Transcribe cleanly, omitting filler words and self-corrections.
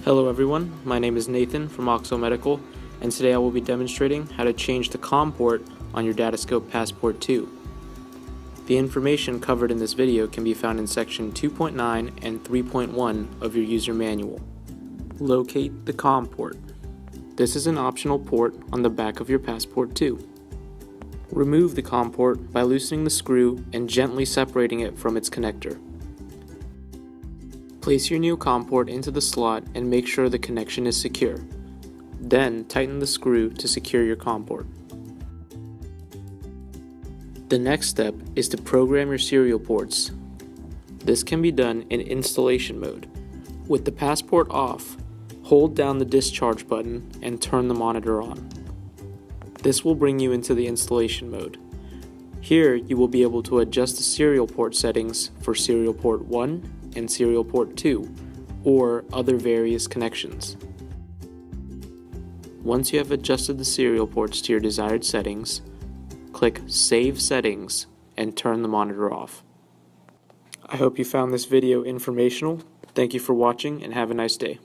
Hello everyone, my name is Nathan from Oxo Medical, and today I will be demonstrating how to change the Comm Port on your Datascope Passport 2. The information covered in this video can be found in section 2.9 and 3.1 of your user manual. Locate the Comm Port. This is an optional port on the back of your Passport 2. Remove the Comm Port by loosening the screw and gently separating it from its connector. Place your new Comm Port into the slot and make sure the connection is secure. Then tighten the screw to secure your Comm Port. The next step is to program your serial ports. This can be done in installation mode. With the Passport off, hold down the discharge button and turn the monitor on. This will bring you into the installation mode. Here you will be able to adjust the serial port settings for serial port 1 and serial port 2, or other various connections. Once you have adjusted the serial ports to your desired settings, click Save Settings and turn the monitor off. I hope you found this video informational. Thank you for watching and have a nice day.